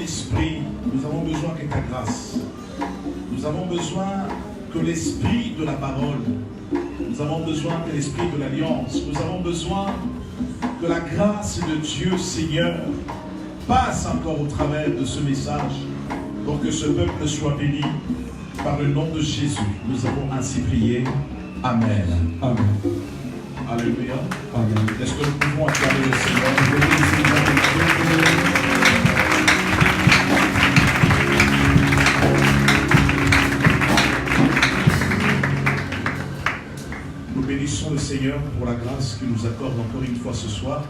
Saint-Esprit, nous avons besoin de ta grâce. Nous avons besoin que l'esprit de la parole, nous avons besoin que l'esprit de l'alliance, nous avons besoin que la grâce de Dieu, Seigneur, passe encore au travers de ce message pour que ce peuple soit béni par le nom de Jésus. Nous avons ainsi prié. Amen. Amen. Alléluia. Amen. Est-ce que nous pouvons acclamer le Seigneur? Nous bénissons le Seigneur pour la grâce qu'il nous accorde encore une fois ce soir.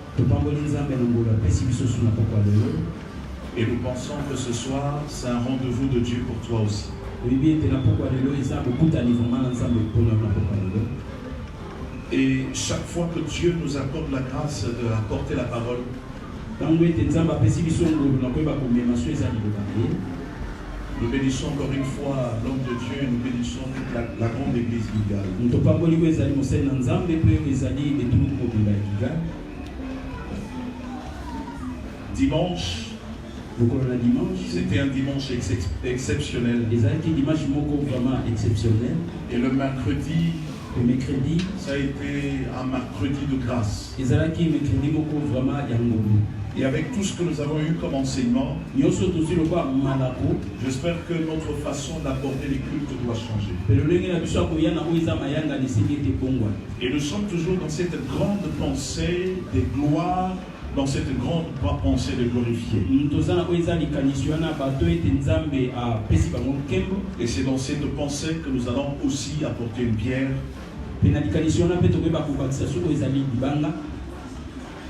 Et nous pensons que ce soir, c'est un rendez-vous de Dieu pour toi aussi. Et chaque fois que Dieu nous accorde la grâce de apporter la parole, nous bénissons encore une fois l'homme de Dieu et nous bénissons toute la grande église Gilgal. Dimanche, c'était un dimanche exceptionnel. Et le mercredi, ça a été un mercredi de grâce. Et avec tout ce que nous avons eu comme enseignement, j'espère que notre façon d'aborder les cultes doit changer. Et nous sommes toujours dans cette grande pensée des gloires, dans cette grande pensée de glorifier. Et c'est dans cette pensée que nous allons aussi apporter une pierre.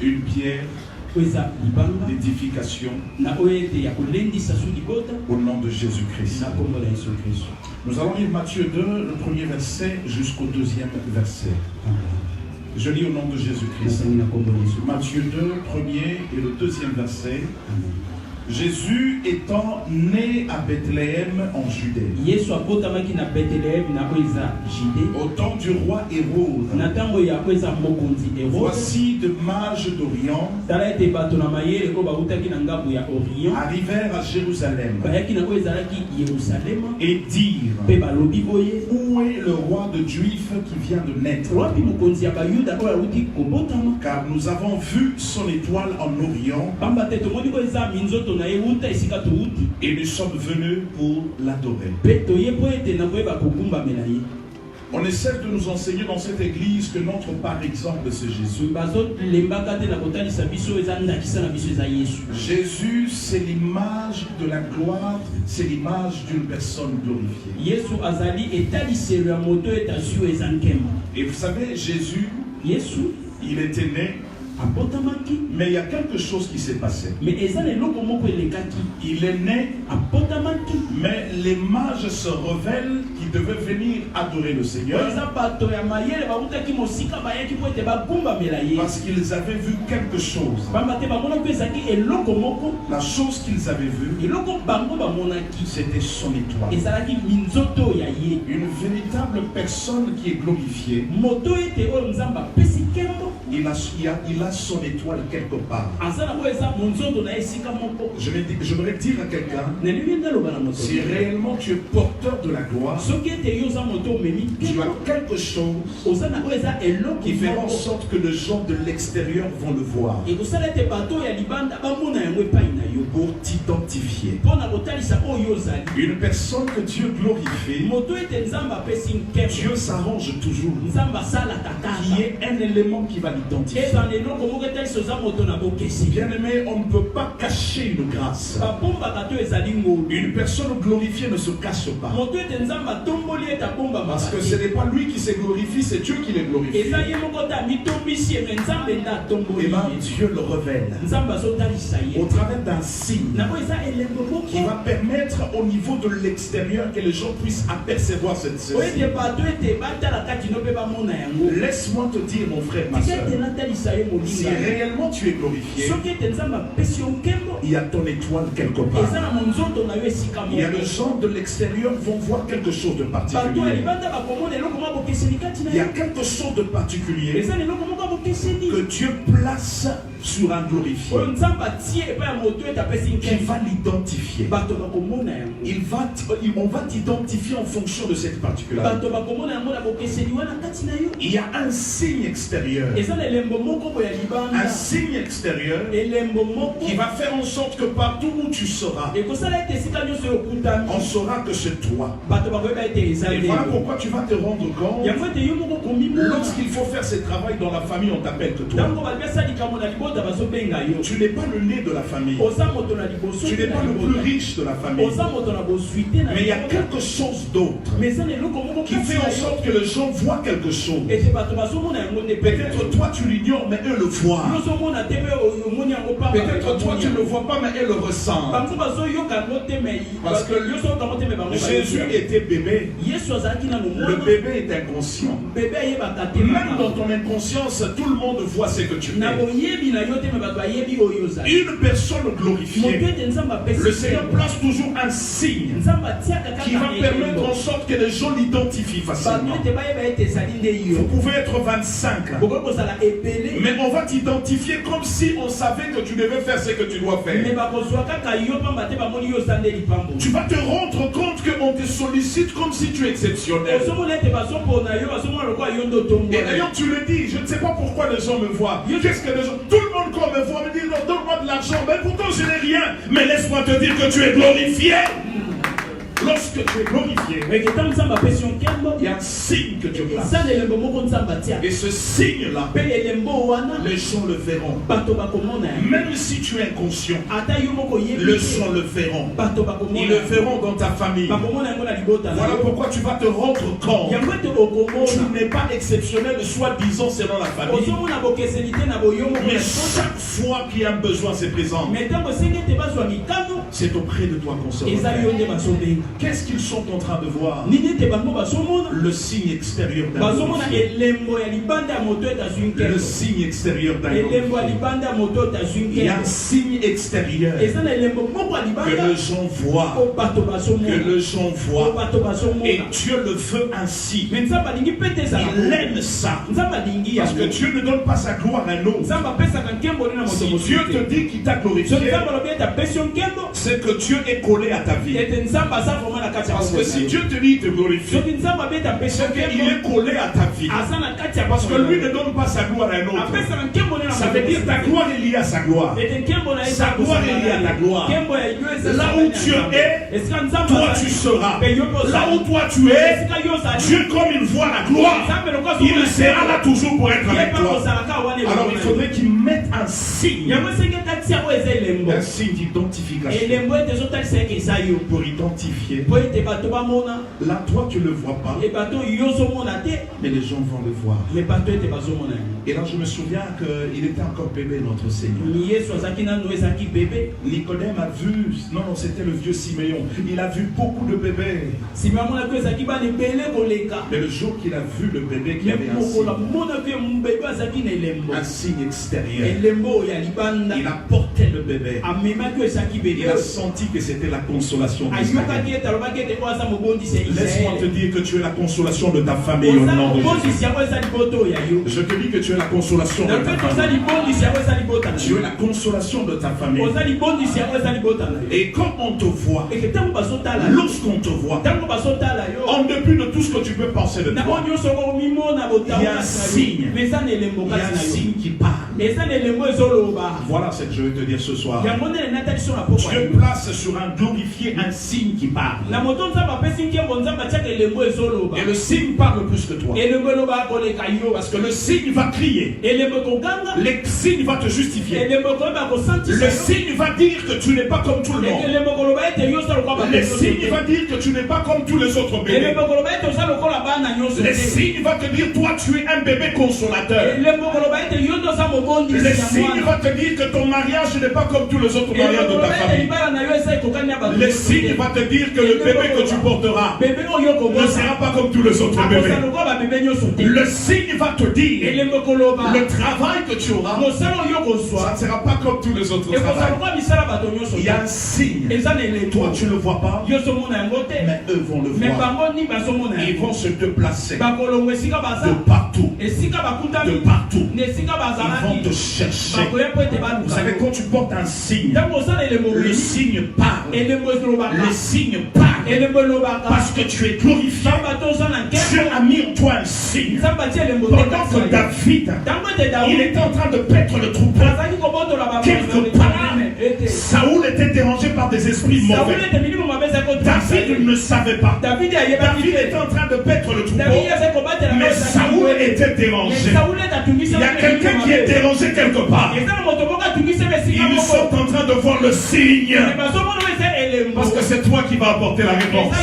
Une pierre d'édification au nom de Jésus-Christ. Nous allons lire Matthieu 2, le premier verset jusqu'au deuxième verset. Je lis au nom de Jésus-Christ. Matthieu 2, premier et le deuxième verset. Jésus étant né à Bethléem en Judée, au temps du roi Hérode, voici de mages d'Orient arrivèrent à Jérusalem et dirent: où est le roi de Juifs qui vient de naître? Car nous avons vu son étoile en Orient et nous sommes venus pour l'adorer. On essaie de nous enseigner dans cette église que notre par exemple c'est Jésus. Jésus, c'est l'image de la gloire, c'est l'image d'une personne glorifiée. Et vous savez, Jésus, il était né, mais il y a quelque chose qui s'est passé. Il est né, mais les mages se révèlent qu'ils devaient venir adorer le Seigneur parce qu'ils avaient vu quelque chose. La chose qu'ils avaient vue, c'était son étoile. Une véritable personne qui est glorifiée, il a son étoile quelque part. J'aimerais dire à quelqu'un, si réellement tu es porteur de la gloire, tu as quelque chose qui fait en sorte que les gens de l'extérieur vont le voir pour t'identifier. Une personne que Dieu glorifie, Dieu s'arrange toujours qu'il y ait un élément qui va l'identifier. Bien aimé, on ne peut pas cacher une grâce. Une personne glorifiée ne se cache pas. Parce que ce n'est pas lui qui se glorifie, c'est Dieu qui les glorifie. Et bien Dieu le révèle au travers d'un signe qui va permettre au niveau de l'extérieur que les gens puissent apercevoir cette chose. Laisse-moi te dire, mon frère, ma soeur, si réellement tu es glorifié, il y a ton étoile quelque part. Il y a les gens de l'extérieur vont voir quelque chose de particulier. Il y a quelque chose de particulier que Dieu place sur un glorifié. Qui va l'identifier. On va t'identifier en fonction de cette particularité. Il y a un signe extérieur. Un signe extérieur qui va faire en sorte que partout où tu seras, on saura que c'est toi. Et voilà pourquoi tu vas te rendre compte, lorsqu'il faut faire ce travail dans la famille, on t'appelle que toi. Tu n'es pas le nez de la famille. Tu n'es pas le plus riche de la famille. Mais il y a quelque chose d'autre qui fait en sorte que les gens voient quelque chose. Peut-être toi tu l'ignores, mais eux le voient. Peut-être toi tu ne le vois pas, mais eux le ressentent. Parce que Jésus était bébé. Le bébé est inconscient. Même dans ton inconscience, tout le monde voit ce que tu fais. Une personne glorifiée, le Seigneur place toujours un signe qui va permettre en sorte que les gens l'identifient facilement. Vous pouvez être 25 là, mais on va t'identifier comme si on savait que tu devais faire ce que tu dois faire. Tu vas te rendre compte qu'on te sollicite comme si tu es exceptionnel. Et d'ailleurs tu le dis, je ne sais pas pourquoi les gens me voient. Qu'est-ce que les gens, tout le monde quand me voit me dit non, donne-moi de l'argent, mais pourtant je n'ai rien. Mais laisse-moi te dire que tu es glorifié. Lorsque tu es glorifié, il y a un signe que tu places. Et ce signe-là, les gens le verront. Même si tu es inconscient, les gens le verront. Ils le verront dans ta famille. Voilà pourquoi tu vas te rendre compte. Tu n'es pas exceptionnel, soi-disant, selon la famille. Mais chaque fois qu'il y a un besoin, c'est présent. C'est auprès de toi qu'on se réfère. Qu'est-ce qu'ils sont en train de voir? Le signe extérieur d'un glorifié. Le signe extérieur d'un glorifié. Il y a un signe extérieur que les gens voient. Que les gens voient. Et Dieu le veut ainsi. Il aime ça. Parce que Dieu ne donne pas sa gloire à un autre. Si Dieu te dit qu'il t'a glorifié, c'est que Dieu est collé à ta vie. Parce que si Dieu te dit de glorifier, c'est qu'il est collé à ta vie. Parce que lui ne donne pas sa gloire à un autre. Ça veut dire ta gloire est liée à sa gloire. Sa gloire est liée à ta gloire. Là où tu es, toi tu seras. Là où toi tu es, Dieu comme il voit la gloire, il sera là toujours pour être avec toi. Alors il faudrait qu'il mette un signe. Un signe d'identification. Pour identifier. Là, toi, tu ne le vois pas. Mais les gens vont le voir. Et là, je me souviens qu'il était encore bébé, notre Seigneur. Nicodème a vu, non, c'était le vieux Siméon. Il a vu beaucoup de bébés. Mais le jour qu'il a vu le bébé qui avait un signe extérieur, il a porté le bébé. Il a senti que c'était la consolation d'Israël. Laisse-moi te dire que tu es la consolation de ta famille au nom de Jésus. Je te dis que tu es la consolation de ta famille. Tu es la consolation de ta famille. Et quand on te voit, lorsqu'on te voit, en dépit de tout ce que tu peux penser de toi, il y a un signe. Il y a un signe qui parle. Voilà ce que je vais te dire ce soir. Dieu place sur un glorifié un signe qui parle. Et le signe parle plus que toi. Parce que le signe va crier. Le signe va te justifier. Le signe va dire que tu n'es pas comme tout le monde. Le signe va dire que tu n'es pas comme tous les autres bébés. Le signe va te dire toi tu es un bébé consolateur. Le signe va te dire que ton mariage n'est pas comme tous les autres mariages de ta famille. Le signe va te dire que le bébé que tu porteras ne sera pas comme tous les autres bébés. Le signe va te dire le travail que tu auras, ça ne sera pas comme tous les autres travails. Il y a un signe. Toi, tu ne le vois pas, mais eux vont le voir. Ils vont se déplacer de partout. De partout. Ils vont te chercher. Vous savez, quand tu portes un signe, le signe parle. Le signe parle. Parce que tu es glorifié. Dieu a mis en toi un signe. Pendant que David, il était en train de paître le troupeau, quelque part, Saoul était dérangé par des esprits mauvais. David ne savait pas. David était en train de paître le troupeau, mais Saoul était dérangé. Il y a quelqu'un qui est dérangé quelque part. Ils sont en train de voir le signe. Parce que c'est toi qui vas apporter la réponse.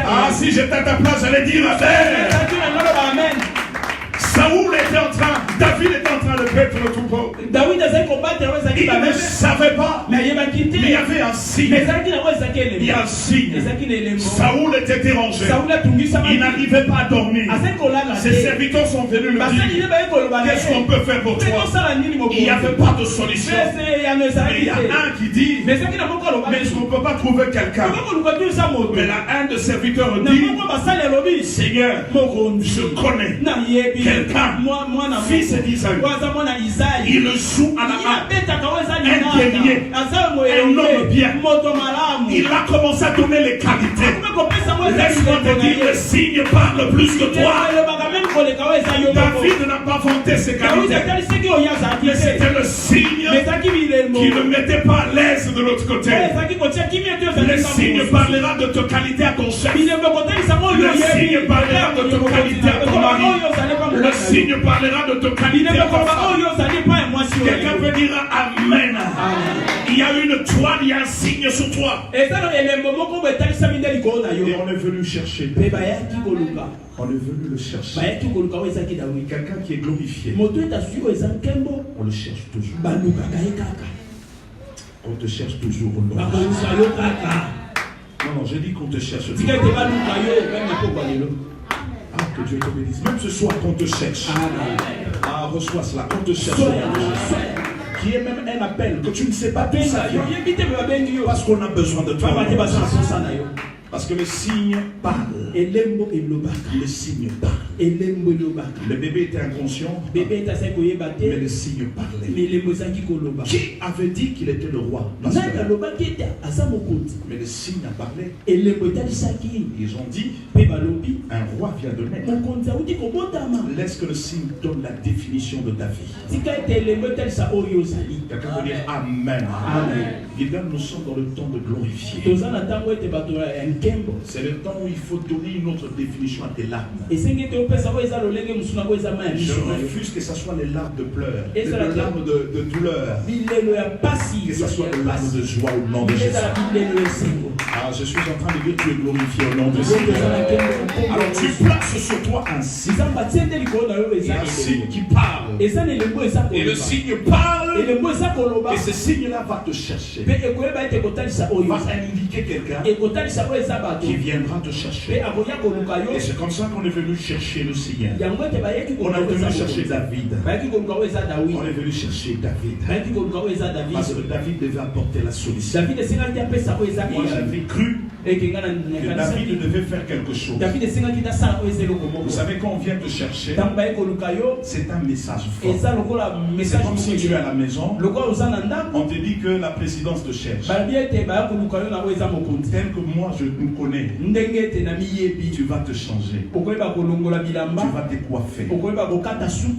Ah, si j'étais à ta place, j'allais dire Amen. Saoul était en train, David était en train de paître le troupeau. Il ne savait pas, mais il y avait un signe. Il y a un signe. Saoul était dérangé. Il n'arrivait pas à dormir. Ses serviteurs sont venus lui dire, qu'est-ce qu'on peut faire pour toi? Il n'y avait pas de solution. Mais il y a un qui dit, mais est-ce qu'on ne peut pas trouver quelqu'un? Mais là, un de serviteurs dit, Seigneur, je connais quelqu'un, fils d'Isaïe. Il joue à la main, un guerrier, un homme bien. Il a commencé à donner les qualités. Laisse-moi te dire, le signe parle plus que toi. David n'a pas vanté ses qualités, mais c'était le signe qui ne mettait pas à l'aise de l'autre côté. Le signe parlera de ta qualité à ton chef. Le signe parlera de ta qualité à ton mari. Le signe parlera de ta qualité à ton femme. Quelqu'un peut dire Amen. Il y a une toile, il y a un signe sur toi. Et on est venu chercher. On est venu le chercher. Quelqu'un qui est glorifié. On le cherche toujours. On te cherche toujours. Non, j'ai dit qu'on te cherche toujours. Ah, que Dieu te bénisse. Même ce soir qu'on te cherche. Ah, reçois cela. Qu'on te cherche. Qui est même un appel que tu ne sais pas d'où ça vient. Parce qu'on a besoin de toi. Parce que le signe parle. Le signe parle. Le bébé était inconscient, mais le signe parlait. Qui avait dit qu'il était le roi? Mais le signe a parlé. Ils ont dit, un roi vient de naître. Laisse que le signe donne la définition de David. Quelqu'un peut dire Amen. Amen. Nous sommes dans le temps de glorifier. C'est le temps où il faut donner une autre définition à tes larmes. Je refuse que ce soit les larmes de pleurs, les larmes de douleur, que ce soit les larmes de joie au nom de Jésus. Ah, je suis en train de dire que tu es glorifié au nom de Jésus. Alors tu places sur toi un signe. Il y a un signe qui parle. Et le signe parle. Et ce signe-là va te chercher. Va indiquer quelqu'un qui viendra te chercher. Et c'est comme ça qu'on est venu chercher le Seigneur. On est venu chercher David. On est venu chercher David. Parce que David devait apporter la solution. Moi j'avais cru que David devait faire quelque chose. Vous savez, quand on vient te chercher, c'est un message fort. C'est comme si tu es à la maison, on te dit que la présidence te cherche. Tel que moi je nous connais, tu vas te changer. Tu vas te coiffer.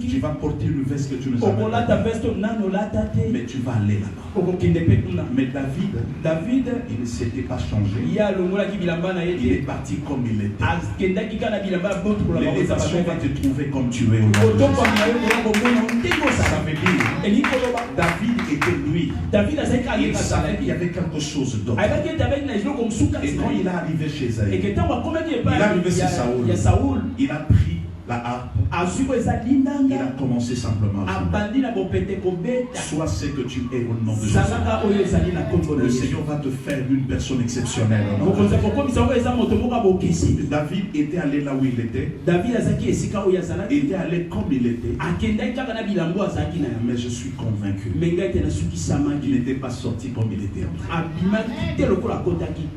Tu vas porter une veste que tu ne savais pas. Mais tu vas aller là-bas. Mais David, il ne s'était pas changé. Il est parti comme il était. Les nations vont te trouver comme tu es aujourd'hui. Ça veut dire, David était lui. Il savait qu'il y avait quelque chose d'autre. Et quand il est arrivé chez elle, il est arrivé chez Saoul. Il a pris la harpe. Il a commencé simplement à jouer. Sois ce que tu es au nom de Jésus. Le Seigneur va te faire une personne exceptionnelle. David était allé là où il était. Il était allé comme il était. Mais je suis convaincu qu'il n'était pas sorti comme il était entré.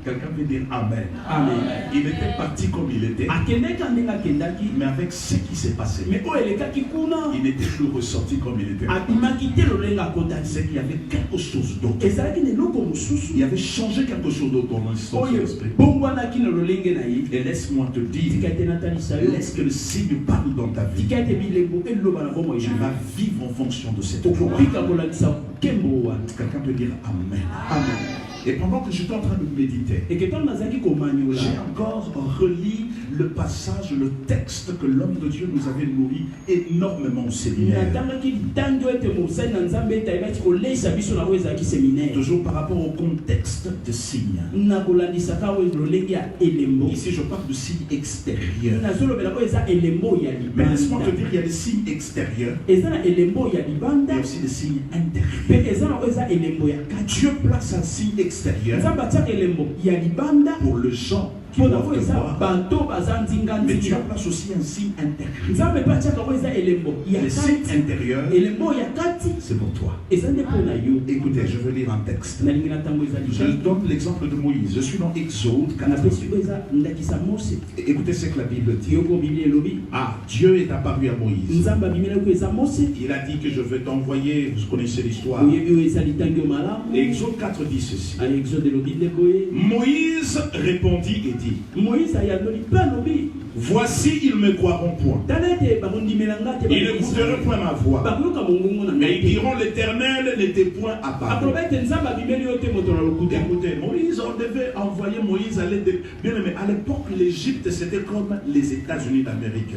Quelqu'un peut dire Amen. Il était parti comme il était. Mais avec ce qui s'est passé, il n'était plus ressorti comme il était. C'est qu'il y avait quelque chose d'autre. Il avait changé quelque chose d'autre dans son esprit. Et laisse-moi te dire, laisse que le signe parle dans ta vie. Tu vas vivre en fonction de cette foi. Quelqu'un peut dire Amen. Et pendant que j'étais en train de méditer, j'ai encore relu le passage, le texte que l'homme de Dieu nous avait nourri énormément au séminaire. Toujours par rapport au contexte de signes. Ici, je parle de signes extérieurs. Mais laisse-moi te dire, il y a des signes extérieurs et aussi des signes intérieurs. Dieu place un signe extérieur pour le genre qui doivent te voir. Mais Dieu place aussi un signe intérieur. Le signe intérieur, c'est pour toi. Écoutez, je veux lire un texte. Je donne l'exemple de Moïse. Je suis dans Exode 48. Écoutez ce que la Bible dit. Dieu est apparu à Moïse. Il a dit que je vais t'envoyer, vous connaissez l'histoire. Exode 4 dit ceci. Moïse répondit et dit, voici, ils ne me croiront point. Ils n'écouteront point ma voix. Mais ils diront, l'Éternel n'était point apparu. Écoutez, Moïse, on devait envoyer Moïse aller de... Bien aimé, à l'époque, l'Égypte, c'était comme les États-Unis d'Amérique.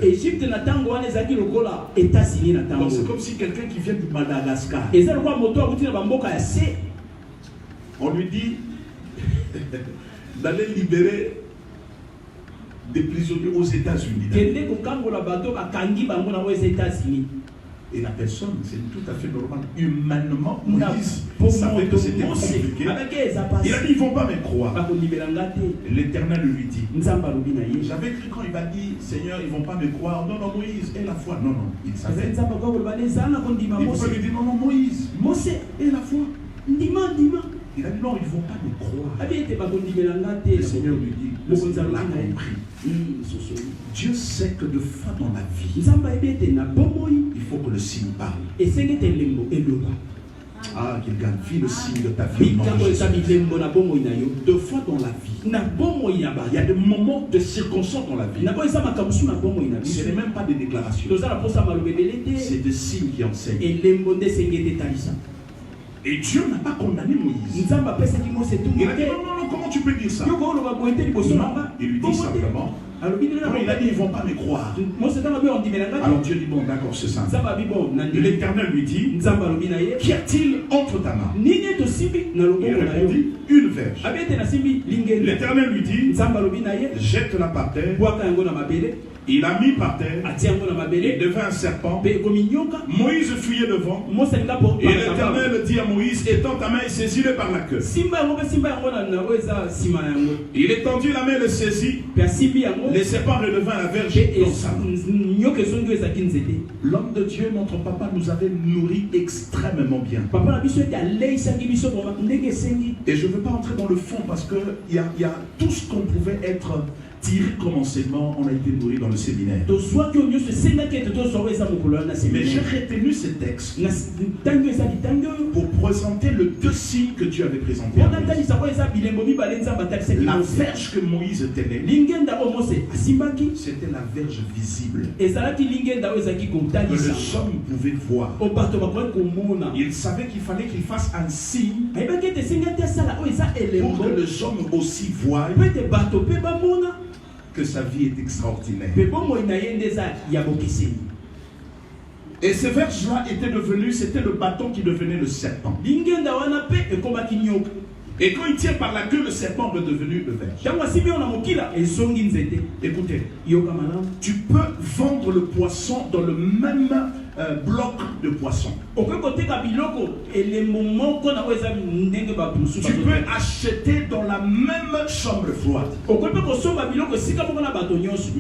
Donc c'est comme si quelqu'un qui vient du Madagascar, on lui dit d'aller libérer des prisonniers aux États-Unis. Et la personne, c'est tout à fait normal. Humainement, Moïse savait que c'était compliqué. Il a dit, ils ne vont pas me croire. L'Éternel lui dit, j'avais cru quand il m'a dit, Seigneur, ils ne vont pas me croire. Non, non, Moïse, et la foi. Non, non, il savait. Il faut lui dire, non, non, Moïse, et la foi. Il a dit non, ils ne vont pas me croire. Le Seigneur lui dit, le Seigneur l'a compris. Dieu sait que de fois dans la vie, il faut que le signe parle. Qu'il gagne le signe de ta vie. Deux fois dans la vie, il y a des moments de circonstances dans la vie. Ce n'est même pas des déclarations. C'est des signes qui enseignent. Et Dieu n'a pas condamné Moïse. Il a dit non, comment tu peux dire ça? Non, il lui dit simplement, quand il a dit ils ne vont pas me croire. Alors Dieu dit bon, d'accord, c'est ça. L'Éternel lui dit, qu'y a-t-il entre ta main? Il répondit, une verge. L'Éternel lui dit, jette-la par terre. Il a mis par terre, il devint un serpent. Moïse fuyait devant. Et l'Éternel dit à Moïse, étends ta main et saisis-le par la queue. Il étendit la main et le saisit. Le serpent redevint la verge dans sa main. L'homme de Dieu, notre papa, nous avait nourris extrêmement bien. Et je ne veux pas entrer dans le fond parce qu'il y a tout ce qu'on pouvait être tiré comme enseignement, on a été nourri dans le séminaire. Mais j'ai retenu ce texte pour présenter le deux signes que Dieu avait présenté. La verge que Moïse tenait, c'était la verge visible que les hommes pouvaient voir. Il savait qu'il fallait qu'il fasse un signe pour que les hommes aussi voient que sa vie est extraordinaire. Et ce verge-là était devenu, c'était le bâton qui devenait le serpent. Et quand il tient par la queue, le serpent est devenu le verge. Écoutez, tu peux vendre le poisson dans le même bloc de poissons. Tu peux acheter dans la même chambre froide.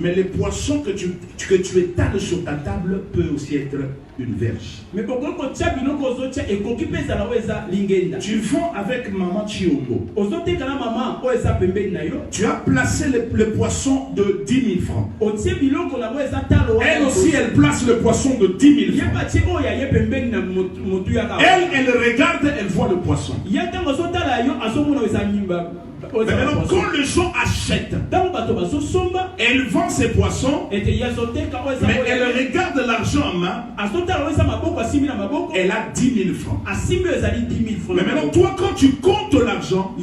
Mais les poissons que tu étales sur ta table peuvent aussi être une verge. Tu vends avec maman Chiomo. Tu as placé le poisson de 10 000 francs. Elle aussi, elle place le poisson de 10 000 francs. Elle regarde, elle voit le poisson. Mais maintenant, quand les gens achètent, elle vend ses poissons, mais elle regarde l'argent en main, elle a 10 000 francs. Mais maintenant, toi, quand tu comptes l'argent,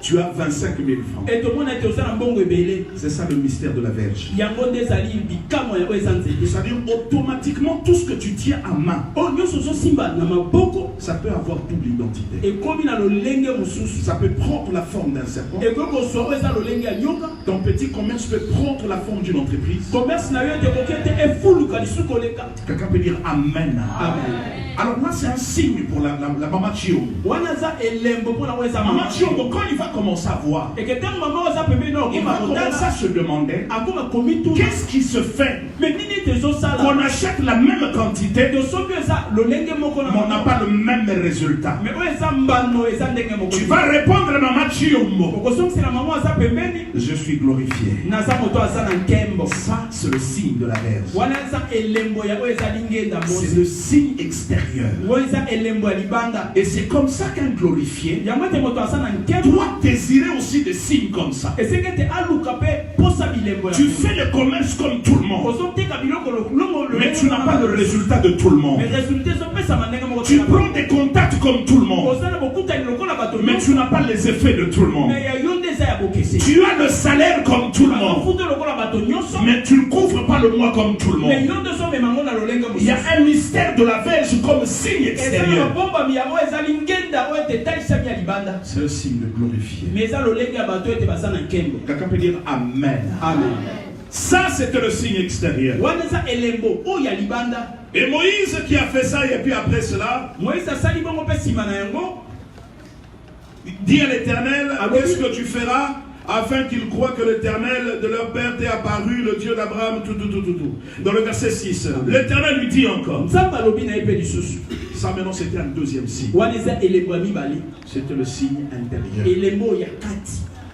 tu as 25 000 francs. C'est ça le mystère de la verge. C'est-à-dire, automatiquement, tout ce que tu tiens à main, ça peut avoir double identité. Ça peut prendre la forme d'un serpent. Ton petit commerce peut prendre la forme d'une entreprise. Quelqu'un peut dire Amen. Alors là, c'est un signe pour la maman Chio. Maman Chio, quand il va commencer à voir, il va commencer à se demander qu'est-ce qui se fait qu'on achète la même quantité, mais on n'a pas le même résultat. Tu vas répondre maman Chio. Je suis glorifié. Ça, c'est le signe de la verge. C'est le signe extérieur. Et c'est comme ça qu'un glorifié doit désirer aussi des signes comme ça. Tu fais le commerce comme tout le monde, mais tu n'as pas le résultat de tout le monde. Tu prends des contacts comme tout le monde, mais tu n'as pas les effets de tout le monde. Tu as le salaire comme tout le monde, mais tu ne couvres pas le mois comme tout le monde. Il y a un mystère de la verge comme signe extérieur. C'est le signe de glorifié. Quelqu'un peut dire Amen. Ça, c'était le signe extérieur. Et Moïse qui a fait ça, et puis après cela, dit à l'Éternel, qu'est-ce que tu feras afin qu'ils croient que l'Éternel de leur père t'est apparu, le Dieu d'Abraham, tout. Dans le verset 6, l'Éternel lui dit encore. Ça maintenant c'était un deuxième signe. C'était le signe intérieur.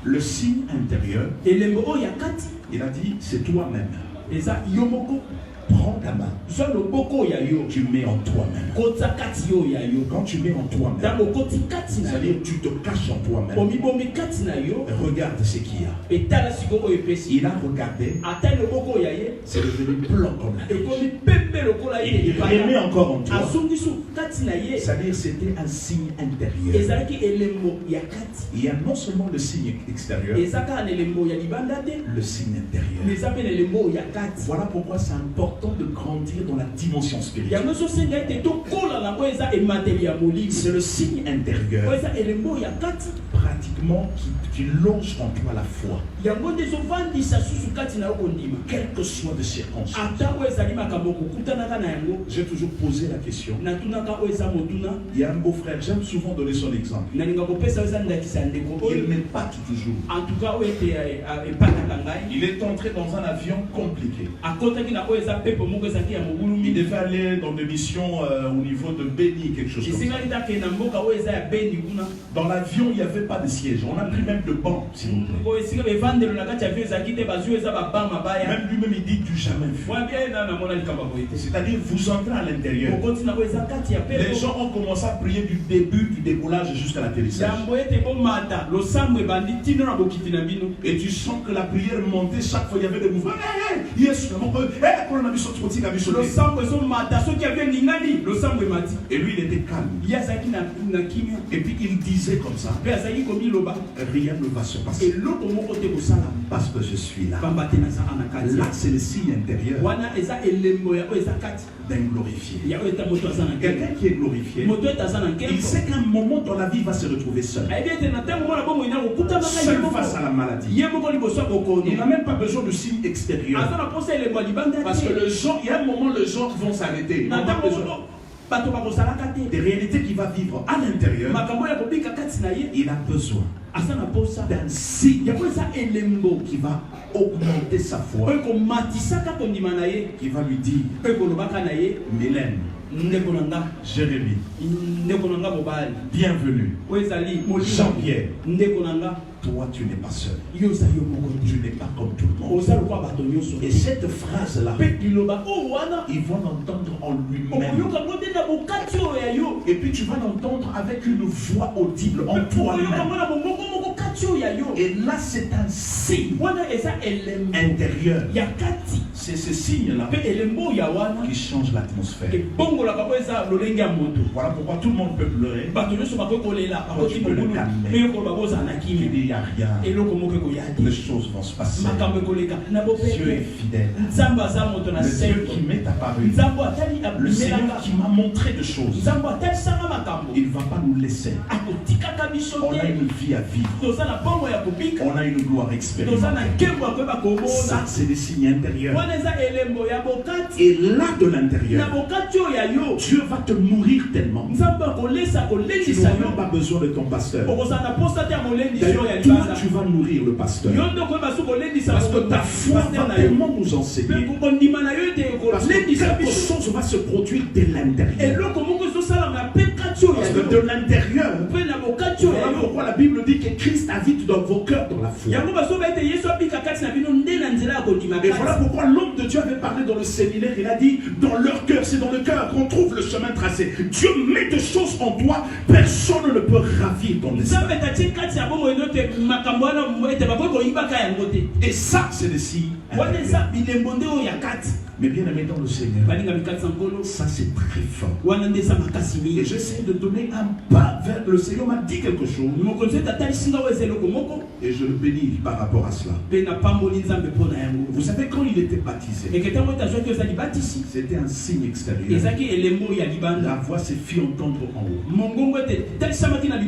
Le signe intérieur, il a dit, c'est toi-même. Prends ta main. Tu mets en toi-même. Quand tu mets en toi-même, c'est-à-dire tu te caches en toi-même. Regarde ce qu'il y a. Il a regardé. C'est devenu blanc comme la neige. Il remet encore en toi. C'est-à-dire c'était un signe intérieur. Il y a non seulement le signe extérieur, le signe intérieur. Voilà pourquoi c'est important de grandir dans la dimension spirituelle. C'est le signe intérieur pratiquement qui longe en toi la foi. Quelles que soient les circonstances. J'ai toujours posé la question. Il y a un beau frère, j'aime souvent donner son exemple. Il m'épate toujours. Il est entré dans un avion compliqué. Il devait aller dans des missions au niveau de Béni, quelque chose comme ça. Dans l'avion, il n'y avait pas de siège. On a pris même le banc, s'il vous plaît. Même lui-même, il dit du jamais vu. C'est-à-dire, vous entrez à l'intérieur. Les gens ont commencé à prier du début du décollage jusqu'à l'atterrissage. Et tu sens que la prière montait chaque fois, il y avait des mouvements. Et lui, il était calme. Et puis il disait comme ça, rien ne va se passer parce que je suis là. Là, c'est le signe intérieur d'un glorifié. Quelqu'un qui est glorifié, il sait qu'à un moment dans la vie, il va se retrouver seul. Seul face à la maladie. Il n'a même pas besoin de signes extérieurs. Parce que il y a un moment, les gens vont s'arrêter. Des réalités qu'il va vivre à l'intérieur, il a besoin d'un signe qui va augmenter sa foi, qui va lui dire, Mylène, Jérémie, bienvenue, Jean-Pierre, toi tu n'es pas seul, tu n'es pas comme tout le monde. Et cette phrase-là, ils vont l'entendre en lui-même. Et puis tu vas l'entendre avec une voix audible en toi-même. Et là c'est un signe intérieur. C'est ce signe-là qui change l'atmosphère. Voilà pourquoi tout le monde peut pleurer. Tu peux le calmer. Tu dis il n'y a rien. Les choses vont se passer. Dieu est fidèle. Le Dieu qui m'est apparu, le Seigneur qui m'a montré des choses, il ne va pas nous laisser. On a une vie à vivre. On a une gloire expérimentée. Ça, c'est des signes intérieurs. Et là, de l'intérieur, Dieu va te nourrir tellement. Tu n'as même pas besoin de ton pasteur. D'ailleurs, toi, tu vas nourrir le pasteur. Parce que ta foi va tellement nous enseigner. Parce que quelque chose va se produire de l'intérieur. Parce que de l'intérieur, voilà pourquoi la Bible dit que Christ habite dans vos cœurs dans la foi. Et voilà pourquoi l'homme de Dieu avait parlé dans le séminaire. Il a dit, dans leur cœur, c'est dans le cœur qu'on trouve le chemin tracé. Dieu met des choses en toi, personne ne peut ravir ton esprit. Et ça, c'est le signe. Mais bien aimé dans le Seigneur, ça c'est très fort. Et j'essaie de donner un pas vers le Seigneur. M'a dit quelque chose. Et je le bénis par rapport à cela. Vous savez, quand il était baptisé, c'était un signe extérieur. La voix s'est fait entendre en haut.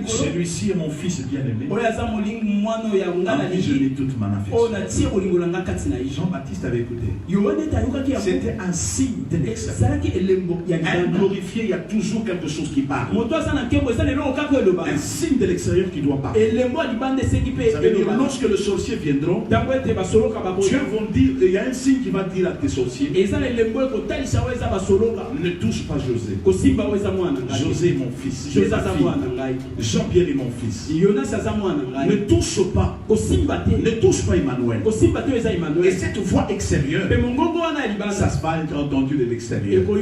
Celui-ci est mon fils bien-aimé. En qui je mets toute ma affection. Jean-Baptiste avait écouté. C'était un signe de l'extérieur. Un glorifié, il y a toujours quelque chose qui parle. Un signe de l'extérieur qui doit parler. Ça veut dire, lorsque les sorciers viendront, Dieu va dire, il y a un signe qui va dire à tes sorciers, ne touche pas José. José est mon fils. Jean-Pierre est mon fils. Ne touche pas. Ne touche pas Emmanuel. Et cette voix extérieure, ça se va être entendu de l'extérieur. Mais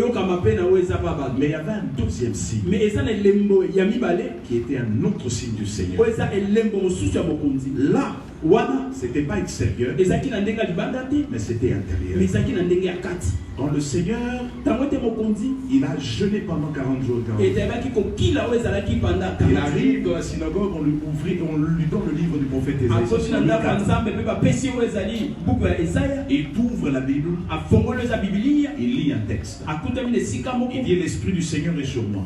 il y avait un deuxième signe qui était un autre signe du Seigneur. Là, c'était pas extérieur, mais c'était intérieur. Quand le Seigneur, il a jeûné pendant 40 jours. Il arrive dans la synagogue, on lui donne le livre du prophète Ésaïe. Il ouvre la Bible, il lit un texte. Il dit, l'Esprit du Seigneur est sur moi.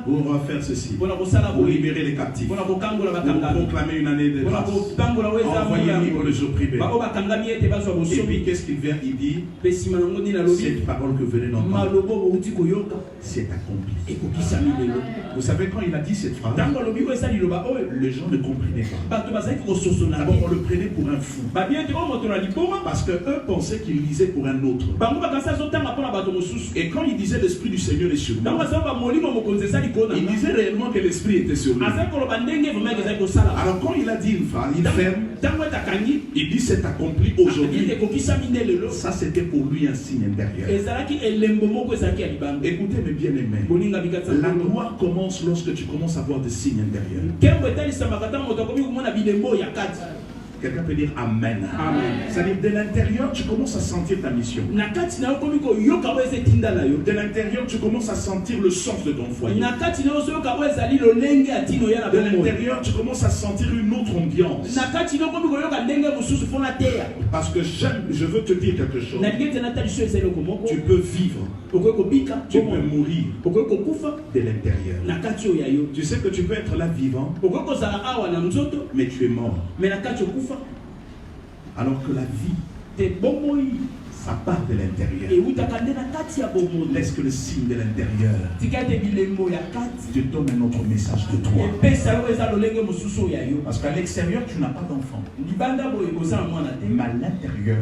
On va faire ceci, pour libérer les captifs, pour proclamer une année de grâce, envoyer libre les opprimés. Et puis qu'est-ce qu'il vient, il dit, cette parole que vous venez d'entendre, c'est accompli. Vous savez, quand il a dit cette phrase, les gens ne comprenaient pas. D'abord, on le prenait pour un fou. Parce qu'eux pensaient qu'il lisait pour un autre. Et quand il disait l'Esprit du Seigneur est sur moi, il disait réellement que l'Esprit était sur lui. Alors quand il a dit une phrase, il ferme, il dit c'est accompli aujourd'hui. Ça c'était pour lui un signe intérieur. Écoutez mes bien-aimés, la gloire commence lorsque tu commences à voir des signes intérieurs. Quelqu'un peut dire Amen. C'est-à-dire, de l'intérieur, tu commences à sentir ta mission. De l'intérieur, tu commences à sentir le sens de ton foyer. De l'intérieur, tu commences à sentir une autre ambiance. Parce que je veux te dire quelque chose. Tu peux vivre, tu peux mourir de l'intérieur. Tu sais que tu peux être là vivant, mais tu es mort. Alors que la vie, ça part de l'intérieur. Laisse que le signe de l'intérieur te donne un autre message de toi. Parce qu'à l'extérieur, tu n'as pas d'enfant. Mais à l'intérieur,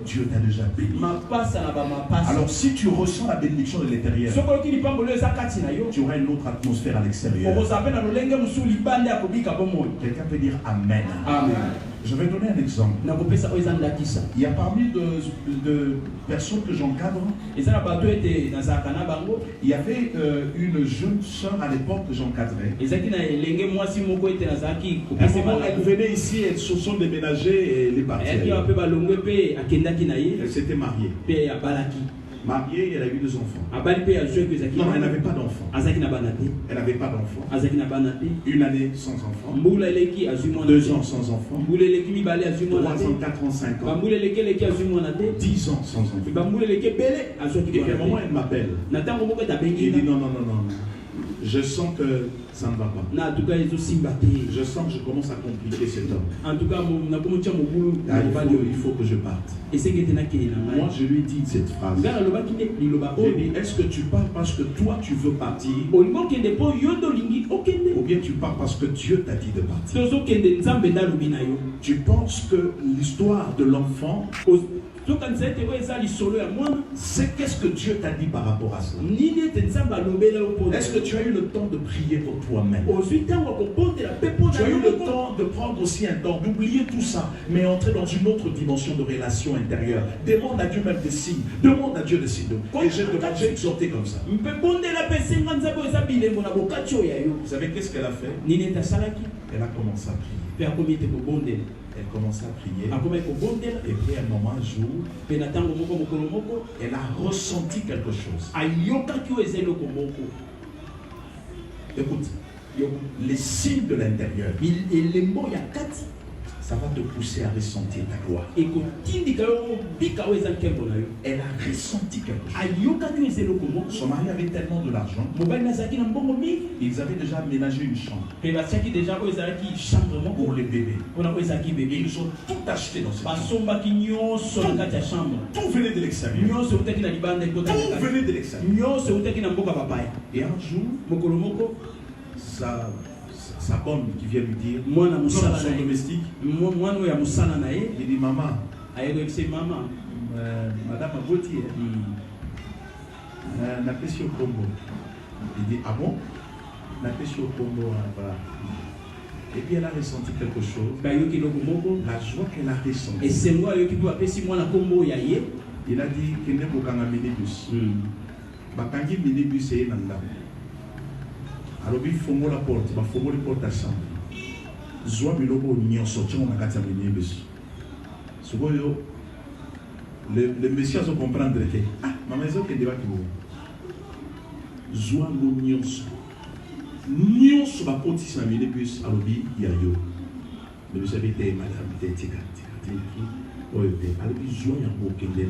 Dieu t'a déjà béni. Alors si tu ressens la bénédiction de l'intérieur, tu auras une autre atmosphère à l'extérieur. Quelqu'un peut dire Amen. Amen. Je vais donner un exemple. Il y a parmi de personnes que j'encadre, il y avait une jeune soeur à l'époque que j'encadrais. À un moment, elle venait ici, elle se sont déménagées et elle est partie. Elle s'était mariée. Mariée, elle a eu 2 enfants. Non, elle n'avait pas d'enfants. Elle n'avait pas d'enfants. 1 année sans enfants. 2 ans sans enfants. 3 ans, 4 ans, 5 ans. 10 ans sans enfants. Et puis à un moment, elle m'appelle. Il dit non. Je sens que ça ne va pas. Je sens que je commence à compliquer cet homme. Il faut que je parte. Moi, je lui dis cette phrase. J'ai dit, est-ce que tu pars parce que toi, tu veux partir? Ou bien tu pars parce que Dieu t'a dit de partir? Tu penses que l'histoire de l'enfant, c'est qu'est-ce que Dieu t'a dit par rapport à cela? Est-ce que tu as eu le temps de prier pour toi-même? Tu as eu le temps de prendre aussi un temps, d'oublier tout ça, mais entrer dans une autre dimension de relation intérieure. Demande à Dieu même des signes. Demande à Dieu des signes. Et j'ai exhorté comme ça. Vous savez qu'est-ce qu'elle a fait? Elle a commencé à prier. Elle commence à prier. Et puis à un moment, un jour, elle a ressenti quelque chose. Écoute, les signes de l'intérieur, ça va te pousser à ressentir ta gloire. Elle a ressenti quelque chose. Son mari avait tellement de l'argent. Ils avaient déjà aménagé une chambre pour les bébés. Ils ont tout acheté dans cette chambre. Tout venait de l'extérieur. Tout venait de l'extérieur. Et un jour, sa bonne qui vient lui dire, son domestique, il dit maman, madame Gauthier, n'a pas sur Combo. Il dit ah bon, n'a pas sur Combo. Et puis elle a ressenti quelque chose. La joie qu'elle a ressentie. Il a dit qu'il n'est pas un minibus. Bakangi minibus est un alors il faut la porte, il faut la porte à chambre. Zoa bilobo nyon sorti on a quatre minibus. Le monsieur a comprendre que ah maman ils ont que débat qui vous. Zoa nyon sur la porte sur la minibus alors il y a yo. Le monsieur avait été madame était tika oh était alors il zoa y a beaucoup de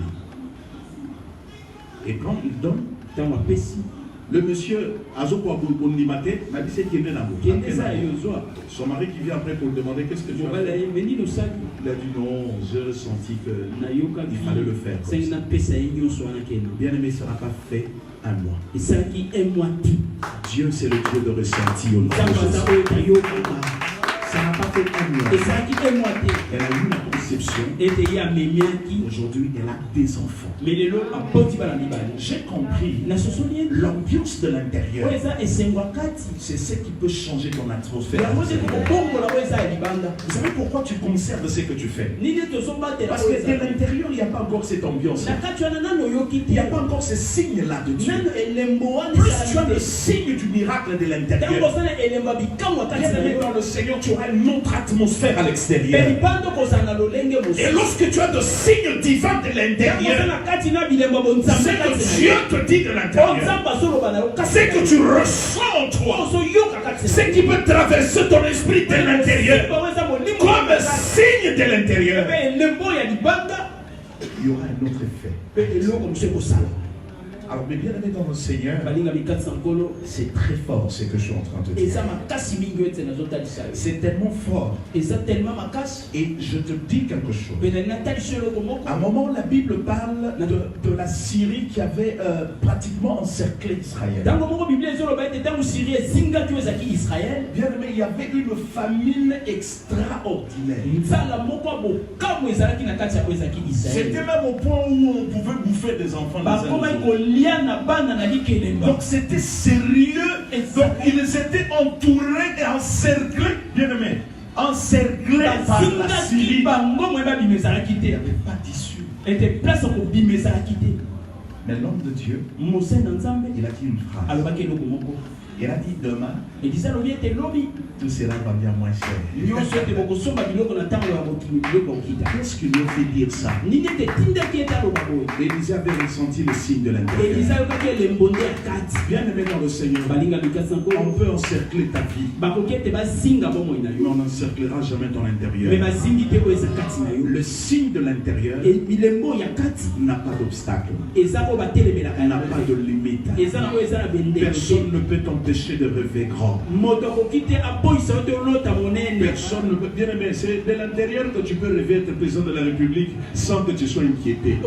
et quand il donne dans la pessi. Le monsieur, Azoko Aboulimate, m'a dit c'est qu'il est là. Son mari qui vient après pour lui demander qu'est-ce que tu as fait. Il a dit non, j'ai ressenti qu'il fallait le faire. Bien aimé, ça n'a pas fait un mois. Dieu, c'est le Dieu de ressenti. Ça n'a pas fait un mois. Elle a eu une conception. Aujourd'hui, elle a des enfants. J'ai compris l'ambiance de l'intérieur. C'est ce qui peut changer ton atmosphère. Vous savez pourquoi tu conserves ce que tu fais? Parce que de l'intérieur, il n'y a pas encore cette ambiance. Il n'y a pas encore ce signe-là de Dieu. Plus tu as le signe du miracle de l'intérieur. Bien aimé dans le Seigneur, tu aura une autre atmosphère à l'extérieur. Et lorsque tu as de signes divins de l'intérieur, c'est que Dieu te dit de l'intérieur, c'est que tu ressens en toi, c'est qui peut traverser ton esprit de l'intérieur comme un signe de l'intérieur. Il y aura un autre effet. Alors, mes bien-aimés dans le Seigneur, c'est très fort ce que je suis en train de dire. C'est tellement fort. Et je te dis quelque chose. À un moment, la Bible parle de la Syrie qui avait pratiquement encerclé Israël. Bien-aimés, il y avait une famine extraordinaire. C'était même au point où on pouvait bouffer des enfants. Donc c'était sérieux. Et donc ils étaient entourés et encerclés, bien aimés, encerclés par la Syrie. Il n'y avait pas d'issue. Mais l'homme de Dieu, il a dit une phrase. Il a dit demain, tout cela va bien moins cher. Qu'est-ce qui lui fait dire ça? Élisée avait ressenti le signe de l'intérieur. Bien aimé dans le Seigneur, on peut encercler ta vie, mais on n'encerclera jamais ton intérieur. Le signe de l'intérieur n'a pas d'obstacle, n'a pas de limite. Personne ne peut t'empêcher de rêver grand. Personne ne peut. Bien aimé, c'est de l'intérieur que tu peux rêver être président de la République sans que tu sois inquiété.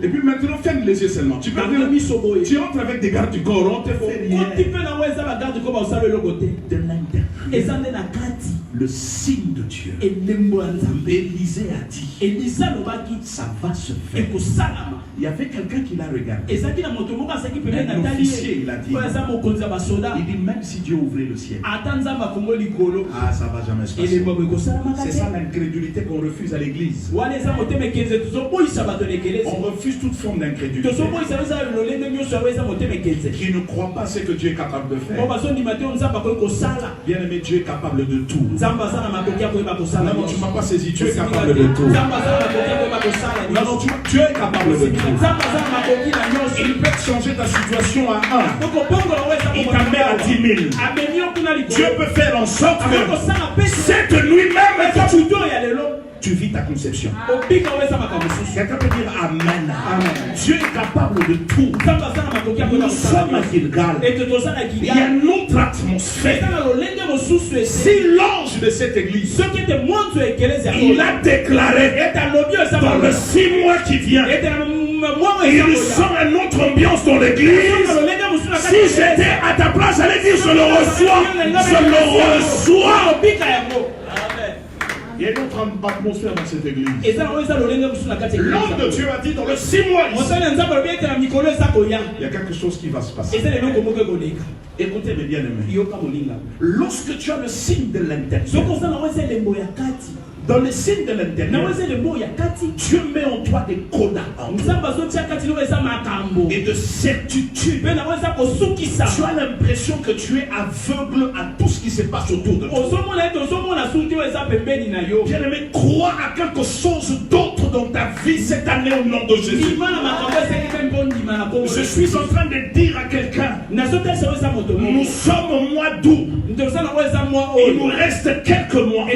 Et puis maintenant, ferme les yeux seulement. Tu peux dire, tu entres avec des gardes du corps, on te fait rien. De l'intérieur. Le signe de Dieu. Élisée a dit, ça va se faire. Il y avait quelqu'un qui l'a regardé. Un officier, il a dit, il dit, même si Dieu ouvrait le ciel, ça va jamais se passer. C'est ça l'incrédulité qu'on refuse à l'église. On refuse toute forme d'incrédulité. Qui ne croit pas ce que Dieu est capable de faire. Bien aimé, Dieu est capable de tout. Non, tu ne m'as pas saisi, Dieu est capable de tout. Non, Dieu est capable de tout. Il peut changer ta situation à 1. Il t'amène à 10 000. Dieu peut faire en sorte que cette nuit même tu vis ta conception. Quelqu'un peut dire Amen. Dieu est capable de tout. Nous sommes à Gilgal. Il y a une autre atmosphère. Si l'ange de cette église, il a déclaré dans le 6 mois qui vient, il sent une autre ambiance dans l'église. Si j'étais à ta place, j'allais dire je le reçois. Je le reçois. Il y a une autre atmosphère dans cette église. L'homme de Dieu a dit dans le 6 mois ici, il y a quelque chose qui va se passer. Écoutez mes bien-aimés, lorsque tu as le signe de l'intérieur, dans le signe de l'intérieur, Dieu met en toi des codas et de certitude. Tu as l'impression que tu es aveugle à tout ce qui se passe autour de toi. Bien-aimé, crois à quelque chose d'autre dans ta vie cette année au nom de Jésus. Je suis en train de dire à quelqu'un, nous sommes au mois d'août. Il nous reste quelques mois.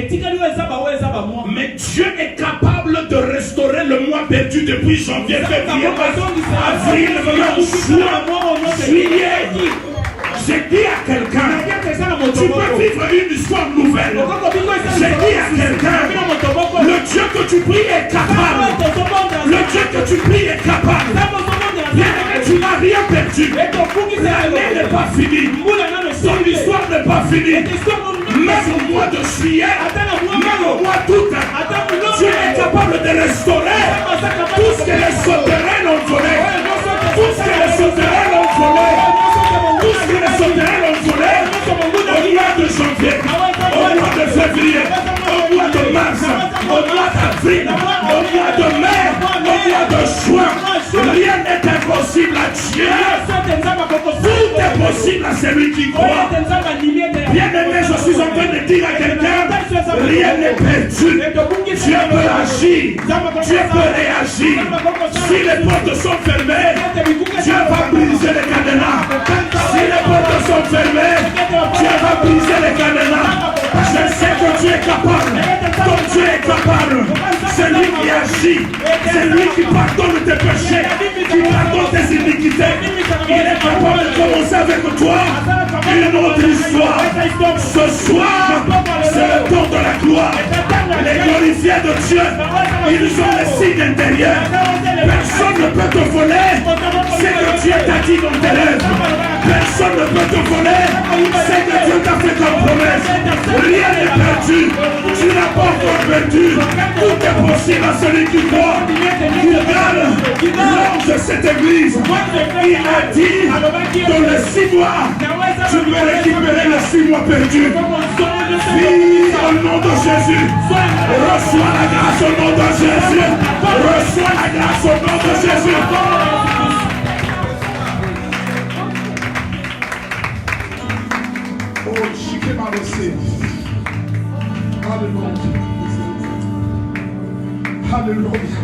Mais Dieu est capable de restaurer le mois perdu depuis janvier, février, avril, mai, juin, juillet. J'ai dit à quelqu'un, tu peux vivre une histoire nouvelle. J'ai dit à quelqu'un, le Dieu que tu pries est capable. Le Dieu que tu pries est capable. Bien, tu n'as rien perdu. L'année n'est pas finie. Ton histoire n'est pas finie. Même au mois de juillet, même au mois d'août, Dieu est capable de restaurer tout ce que les sauterelles ont volé. Tout ce que les sauterelles ont volé. Tout ce que les sauterelles ont volé au mois de janvier, au mois de février, au mois de mars, au mois d'avril, au mois de mai, au mois de juin. Rien n'est impossible à Dieu. Tout est possible à celui qui croit. Bien-aimé, je suis en train de dire à quelqu'un, rien n'est perdu. Dieu peut agir, Dieu peut réagir. Si les portes sont fermées, Dieu va briser les cadenas. Si les portes sont fermées, Dieu va briser les cadenas. Je sais que Dieu est capable. Comme Dieu est capable, c'est lui qui agit, c'est lui qui pardonne tes péchés, qui pardonne tes iniquités. Il est capable de commencer avec toi une autre histoire. Ce soir, c'est le temps de la gloire. Les glorifiés de Dieu, ils ont les signes intérieurs. Personne ne peut te voler ce que Dieu t'a dit dans tes lèvres. Personne ne peut te voler ce que Dieu t'a fait comme promesse. Rien n'est perdu. Tu n'as pas encore perdu. Tout est possible à celui qui croit. L'ange de cette église, il a dit dans les 6 mois, tu peux récupérer les 6 mois perdus. Vis au nom de Jésus. Reçois la grâce au nom de Jésus. Reçois la grâce au nom de Jésus. Oh, she came out of sin. Hallelujah. Hallelujah.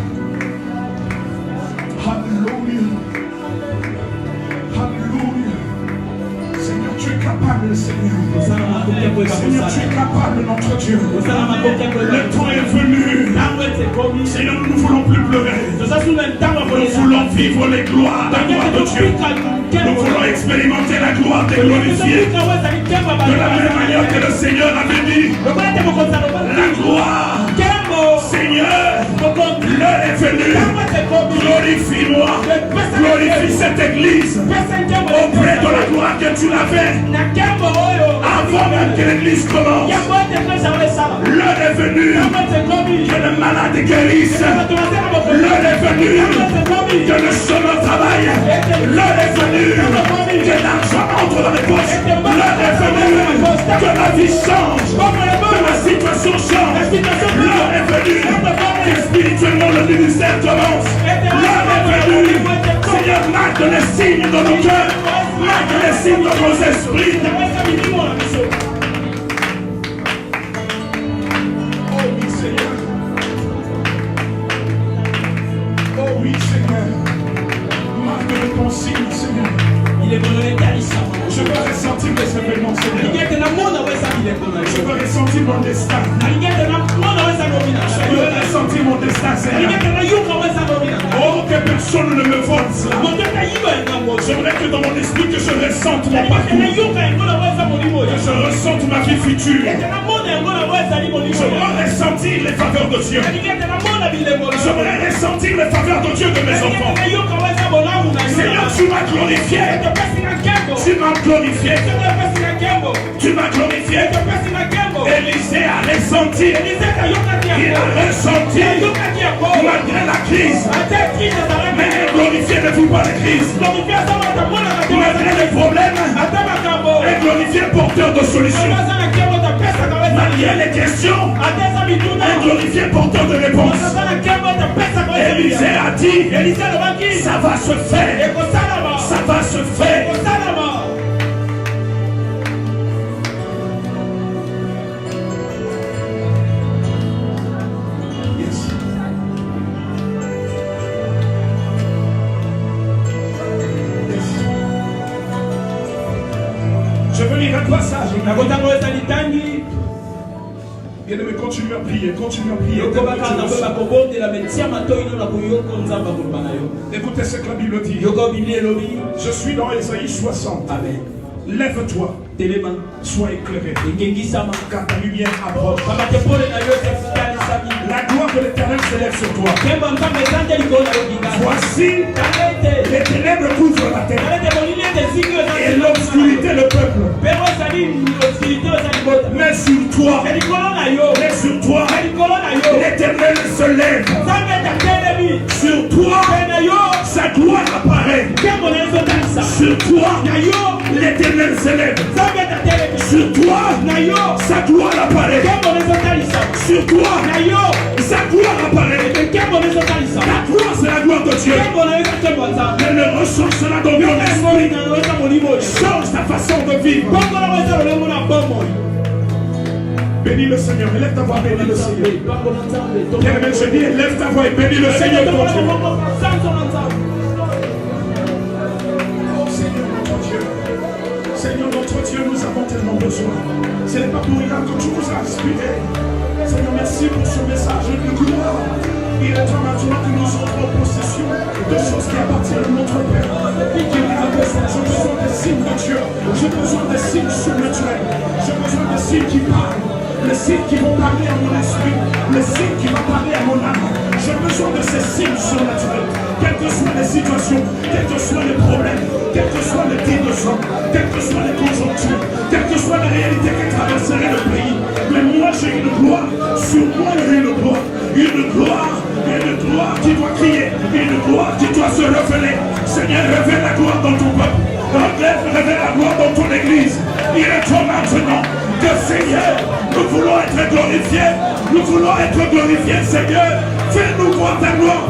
Hallelujah. Hallelujah. Seigneur, tu es capable, Seigneur. Seigneur, tu es capable, notre Dieu. Le temps est venu. Seigneur, nous ne voulons plus pleurer. Nous voulons vivre les gloires, la gloire de Dieu. Nous voulons expérimenter la gloire des glorifiés. De la même manière que le Seigneur avait dit, la gloire, Seigneur, l'heure est venue. Glorifie-moi. Glorifie cette église auprès de la gloire que tu l'avais avant même que l'église commence. L'heure est venue que le malade guérisse. L'heure est venue que le chemin travaille. L'heure est venue que l'argent entre dans les poches. L'heure est venue que la vie change, que la situation change. L'heure est venue que spirituellement le ministère commence. L'heure est venue, Seigneur, marque les signes dans nos cœurs, marque les signes dans nos esprits. Oh oui, Seigneur. Oh oui, Seigneur. Marque le ton signe, Seigneur. Je veux ressentir les événements, Seigneur. Je veux ressentir mon destin. Je veux ressentir mon destin, Seigneur. Oh, que personne ne me vole cela. J'aimerais que dans mon esprit que je ressente mon parcours. Que je ressente ma vie future. Je veux ressentir les faveurs de Dieu. Je veux ressentir les faveurs de Dieu de mes enfants. Seigneur, tu m'as glorifié. Tu m'as glorifié. Tu m'as glorifié. Élisée a ressenti. Il a ressenti malgré la crise. Mais glorifié ne vit pas la crise. Malgré les problèmes, est glorifié porteur de solutions. Malgré les questions, est glorifié porteur de réponses. Élisée a dit, ça va se faire. Ça va se faire. Je veux lire un passage. Bien-aimé, continue à prier, continue à prier. Écoutez ce que la Bible dit. Je suis dans Ésaïe 60. Amen. Lève-toi, sois éclairé, car ta lumière approche. La gloire de l'Éternel s'élève sur toi. Voici, les ténèbres couvrent la terre et l'obscurité le peuple. Mais sur toi, l'Éternel se lève. Sur toi, sa gloire apparaît. Sur toi, l'Éternel se lève. Sur toi, sa gloire apparaît. Sur toi, sa gloire apparaît. La gloire, c'est la gloire de Dieu. Elle le ressent cela dans ton esprit. Change ta façon de vivre. Bénis le Seigneur. Élève ta voix, bénis le Seigneur. Bien-aimé, je dis, élève ta voix et bénis le Seigneur ton Dieu. Oh Seigneur notre Dieu. Seigneur notre Dieu, nous avons tellement besoin. Ce n'est pas pour rien que tu nous as inspirés. Seigneur, merci pour ce message de gloire. Il est temps maintenant que nous entrons en possession de choses qui appartiennent à notre Père. J'ai besoin des signes de Dieu. J'ai besoin des signes surnaturels. J'ai besoin des signes qui parlent. Les signes qui vont parler à mon esprit. Les signes qui vont parler à mon âme. J'ai besoin de ces signes surnaturels. Quelles que soient les situations, quels que soient les problèmes, quels que soient les tirs de sang, quelles que soient les conjonctures, quelles que soient les réalités qui traverseraient le pays. Mais moi j'ai une gloire. Sur moi il y a une gloire. Une gloire qui doit crier, une gloire qui doit se révéler. Seigneur, révèle la gloire dans ton peuple. Révèle la gloire dans ton église. Il est temps maintenant que Seigneur, nous voulons être glorifiés. Nous voulons être glorifiés, Seigneur. Fais-nous voir ta gloire.